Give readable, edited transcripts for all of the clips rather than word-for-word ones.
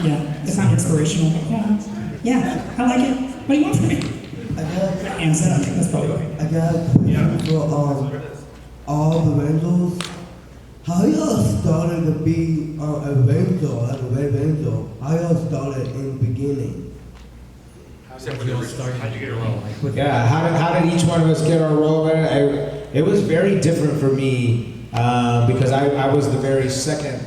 Yeah, it's not inspirational. Yeah, I like it. What do you want from me? I got And setup, that's probably okay. I got a question for all the rentals. How y'all started to be a rental, like a red rental? How y'all started in the beginning? How'd you get a role? Yeah, how did each one of us get our role? It was very different for me because I was the very second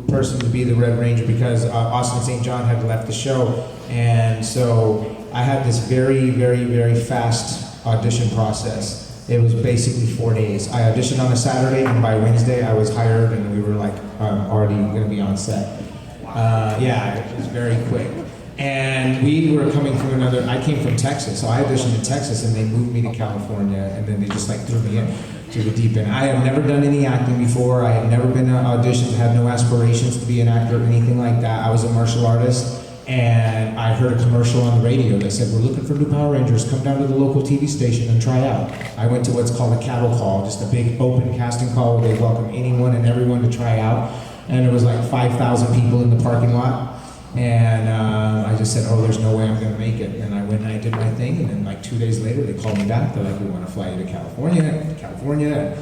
person to be the Red Ranger because Austin St. John had left the show, and so I had this very, very, very fast audition process. It was basically 4 days. I auditioned on a Saturday, and by Wednesday I was hired, and we were like already going to be on set. Yeah, it was very quick. And we were coming from I came from Texas, so I auditioned in Texas, and they moved me to California, and then they just like threw me in to the deep end. I have never done any acting before. I have never been to auditions, had no aspirations to be an actor or anything like that. I was a martial artist. And I heard a commercial on the radio that said, we're looking for new Power Rangers, come down to the local TV station and try out. I went to what's called a cattle call, just a big open casting call where they welcome anyone and everyone to try out. And there was like 5,000 people in the parking lot. And I just said, oh, there's no way I'm gonna make it. And I went and I did my thing, and then like 2 days later, they called me back. They're like, we wanna fly you to California,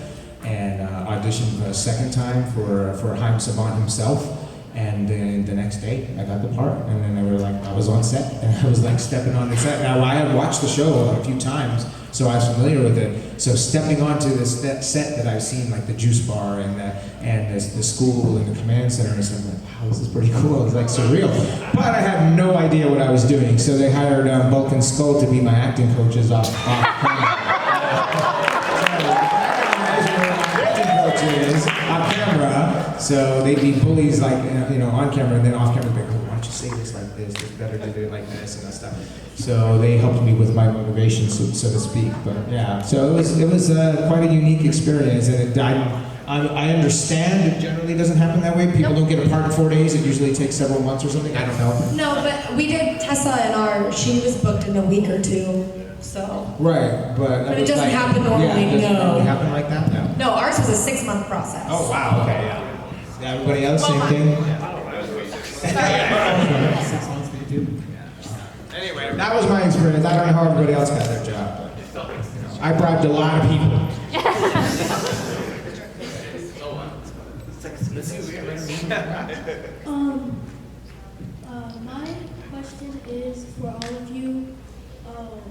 and auditioned a second time for Haim Saban himself. And then the next day, I got the part, and then they were like, I was on set, and I was like stepping on the set. Now, I had watched the show a few times, so I was familiar with it. So stepping onto this set that I've seen, like the juice bar and the school and the command center, and stuff, I'm like, wow, this is pretty cool. It's like surreal. But I had no idea what I was doing, so they hired Bulk and Skull to be my acting coaches off camera. Off camera, so they'd be bullies like on camera, and then off camera they'd go, why don't you say this like this? It's better to do it like this and that stuff. So they helped me with my motivation, so to speak. But yeah, so it was quite a unique experience, and I understand it generally doesn't happen that way. People don't get a part in 4 days. It usually takes several months or something. I don't know. No, but we did Tessa she was booked in a week or two. So. Right, but it doesn't happen normally. Yeah, it doesn't happen like that. No. No, ours was a 6-month process. Oh wow. Okay. Yeah. Everybody else, same thing. Anyway, that was my experience. I don't know how everybody else got their job, but I bribed a lot of people. My question is for all of you.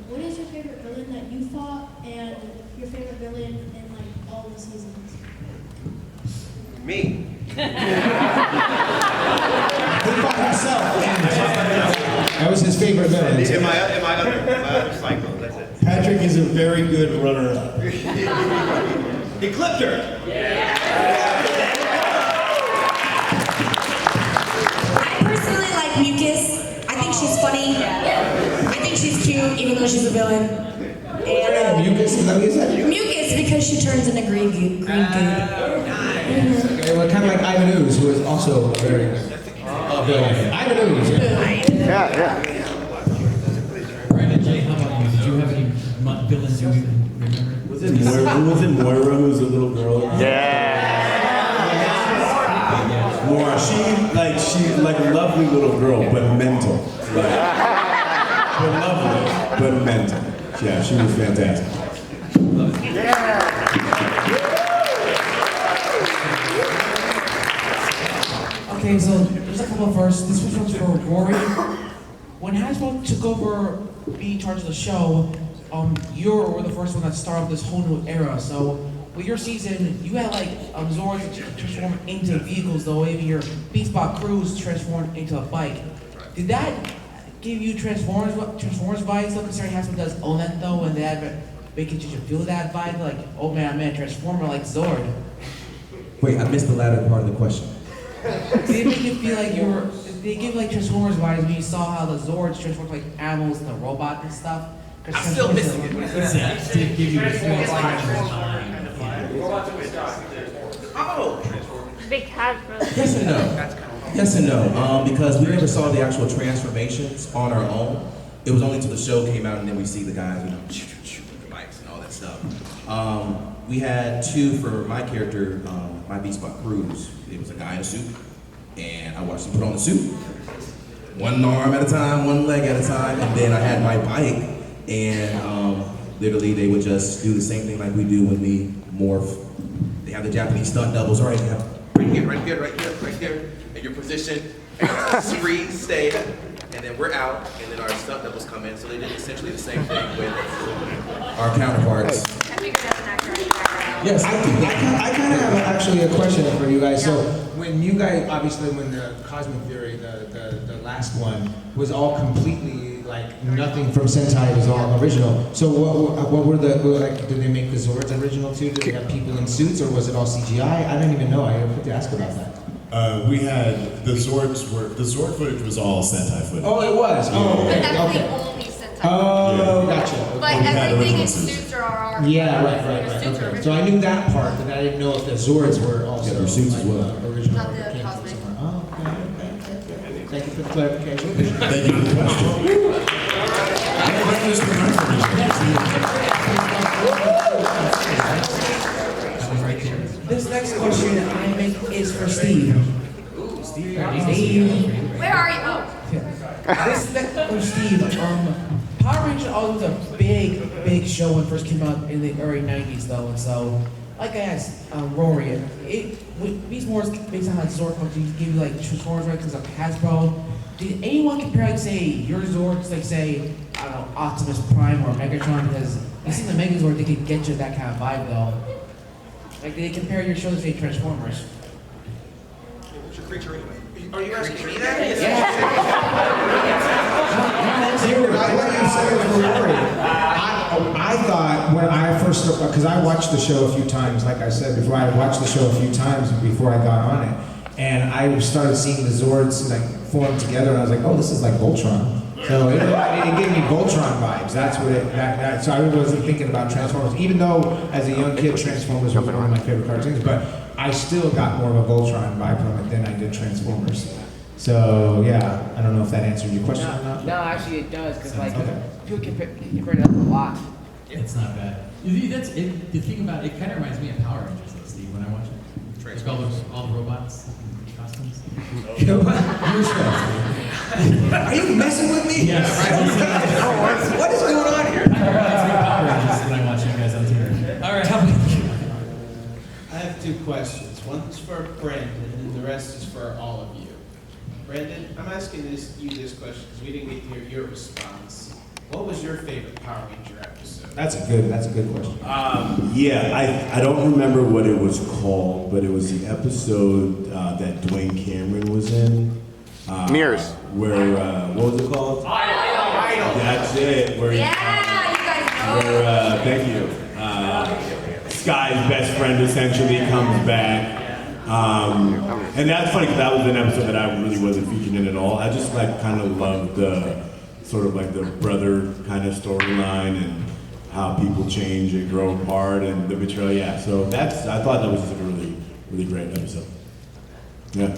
What is your favorite villain that you fought, and your favorite villain in like all the seasons? Me. He fought himself. That was his favorite villain. In my other cycle, that's it. Patrick is a very good runner-up. He clipped her. I personally like Mucus. I think she's funny. I think she's cute, even though she's a villain. And Mucus, is that what you said? Mucus because she turns into green goo. Nice. Okay, well, kind of like Ivan Ooze, who is also a very good villain. Ivan Ooze. Yeah. Brandon J, how about you? Did you have any villains you remember? Was it Moira who's a little girl? Yeah. Moira, she's like a lovely little girl, but mental. But lovely, but mental. Yeah, she was fantastic. Okay, so there's a couple first. This one's for Rorrie. When Hasbro took over being in charge of the show, you were the first one that started this whole new era. So with your season, you had like Zords transform into vehicles, though even your Beast Bot crews transformed into a bike. Did that give you Transformers vibes, though, considering Hasbro does own that though, and that making you feel that vibe, like, oh man, I'm a Transformer like Zord? Wait, I missed the latter part of the question. Did it make you feel like you were, did they give like Transformers vibes when you saw how the Zords transformed like animals and the robot and stuff? I'm still missing it. Did it give you the feeling Oh! Big Hasbro. Yes and no. Yes and no. Because we never saw the actual transformations on our own. It was only till the show came out and then we see the guys, with the bikes and all that stuff. We had two for my character, my Beast Bot Cruise. It was a guy in a suit, And I watched him put on the suit. One arm at a time, one leg at a time, and then I had my bike, and literally they would just do the same thing like we do when we morph. They have the Japanese stunt doubles. All right, you have right here, right here, right here, right here, and your position, freeze, stay, and then we're out, and then our stunt doubles come in. So they did essentially the same thing with our counterparts. Yes, I kind of have actually a question for you guys. So when you guys, obviously when the Cosmic Theory, the last one, was all completely like nothing from Sentai, it was all original. So what were did they make the Zords original too? Did they have people in suits or was it all CGI? I don't even know, I have to ask about that. We had the Zord footage was all Sentai footage. Oh, it was? Oh, okay. That's the only Sentai. Oh, gotcha. But everything in suits are our. Yeah, right. Okay. So I knew that part, but I didn't know if the Zords were also their suits as well. Original. Not the cosmic. Oh, okay. Thank you for the clarification. Thank you for the question. This next question I make is for Steve. Steve. Where are you? Oh. This next for Steve. Power Rangers always was a big show when it first came out in the early 90s though, and so like I asked Rorrie, these more based on how Zord functions, give you like Transformers right because of Hasbro. Did anyone compare like say your Zords like say I don't know Optimus Prime or Megatron because I seen the Megazord they could get you that kind of vibe though. Like did they compare your show to say Transformers? What's your creature anyway? Are you asking me that? I thought when I first, because I watched the show a few times, like I said before, I watched the show a few times before I got on it, and I started seeing the Zords like form together, and I was like, oh, this is like Voltron. So it gave me Voltron vibes. That's what it. So I wasn't thinking about Transformers, even though as a young kid, Transformers was one of my favorite cartoons, but I still got more of a Voltron vibe from it than I did Transformers. So yeah, I don't know if that answered your question or not. No, actually it does, because like Okay. people compare it up a lot. It's not bad. That's it. The thing about it kind of reminds me of Power Rangers, though, Steve. When I watch it, like all the robots, costumes. Are you messing with me? Yes. What is going on here? That's me Power Rangers when I watch you guys on TV. All right, how about you? I have two questions. One's for Brendan, and the rest is for all of you. Brendan, I'm asking you this question because we didn't get to hear your response. What was your favorite Power Ranger episode? That's a good question. Yeah, I don't remember what it was called, but it was the episode that Dwayne Cameron was in. Mirrors. Where, what was it called? Idol. That's it. Where, Yeah, you guys know. where thank you. Sky's best friend essentially comes back. And that's funny because that was an episode that I really wasn't featured in at all. I just like kind of loved the sort of like the brother kind of storyline and how people change and grow apart and the betrayal. Yeah, so I thought that was just like a really great episode. Yeah.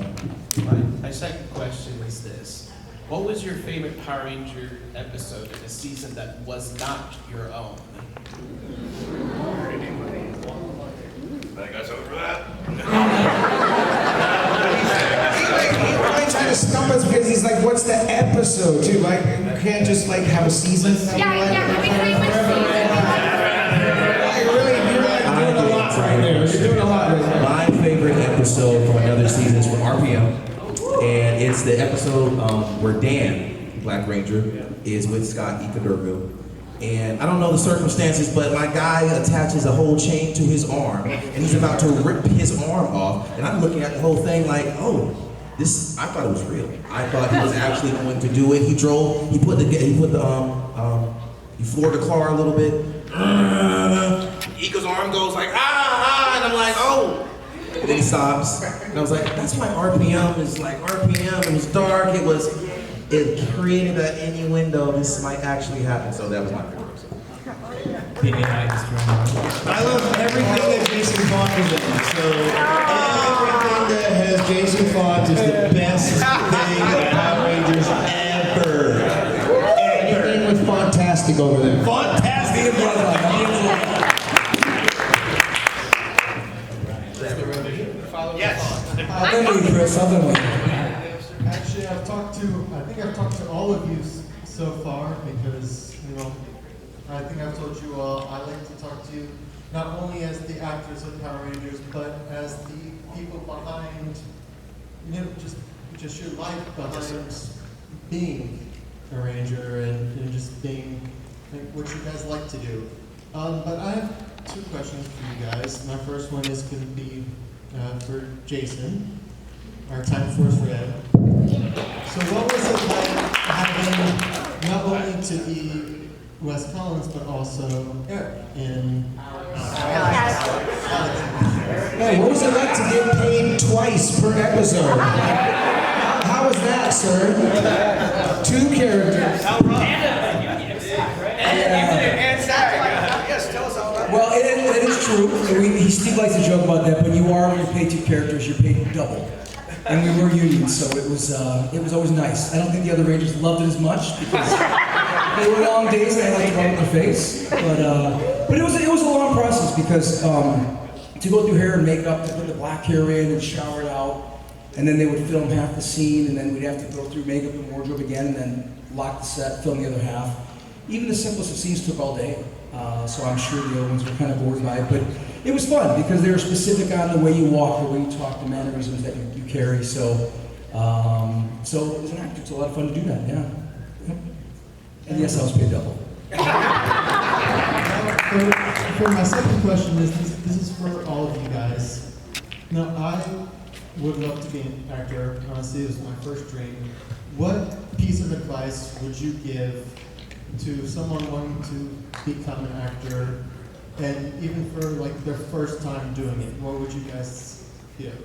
My second question is this. What was your favorite Power Ranger episode in a season that was not your own? I got something for that. He's trying to stump us because he's like, what's the episode too? Like, you can't just like have a season. Yeah, we pretty much You're doing a lot right there. You're doing a lot right there. My favorite episode from another season is from RPM, and it's the episode where Dan, Black Ranger, is with Scott Icadurgo. And I don't know the circumstances, but my guy attaches a whole chain to his arm, and he's about to rip his arm off, and I'm looking at the whole thing like, oh, this, I thought it was real. I thought he was actually going to do it. He floored the car a little bit. Eco's arm goes like, and I'm like, oh. And then he stops, and I was like, that's why RPM is like RPM. It was dark. It created that innuendo. This might actually happen. So that was my favorite episode. I love everything that Jason Faunt is in. So everything that has Jason Faunt is the best thing about Power Rangers ever. Anything with Fantastic over there. Fantastic, brother. Yes. Then we, Chris, I've been waiting. Actually, I think I've talked to all of you so far because, I think I've told you all, I like to talk to you not only as the actors of Power Rangers, but as the people behind, just your life behind being a Ranger and just being what you guys like to do. But I have two questions for you guys. My first one is going to be for Jason, our Time Force Red. So what was it like having not only to be West Collins, but also in Hey, what was it like to get paid twice per episode? How was that, sir? 2 characters. Yes, tell us all about it. Well, it is true. Steve likes to joke about that, but you are, when you pay 2 characters, you're paid double. And we were unions, so it was always nice. I don't think the other Rangers loved it as much because they were long days and I like to rub in their face. But it was a long process because to go through hair and makeup, to put the black hair in and shower it out, and then they would film half the scene, and then we'd have to go through makeup and wardrobe again, and then lock the set, film the other half. Even the simplest of scenes took all day, so I'm sure the other ones were kind of bored by it. But it was fun because they were specific on the way you walk, the way you talk, the mannerisms that you carry. So as an actor, it's a lot of fun to do that. Yeah. And yes, I was paid double. For my second question this is for all of you guys. Now, I would love to be an actor. Honestly, it was my first dream. What piece of advice would you give to someone wanting to become an actor, and even for like their first time doing it? What would you guys give?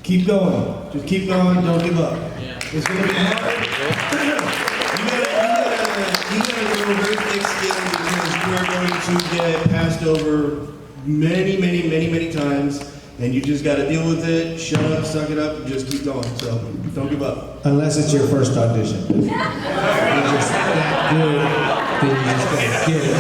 Keep going. Just keep going. Don't give up. It's gonna be hard. You gotta go very thick skin because you are going to get passed over many times, and you just gotta deal with it. Shut up, suck it up, and just keep going. So don't give up. Unless it's your first audition. You're just that good, then you just gotta get it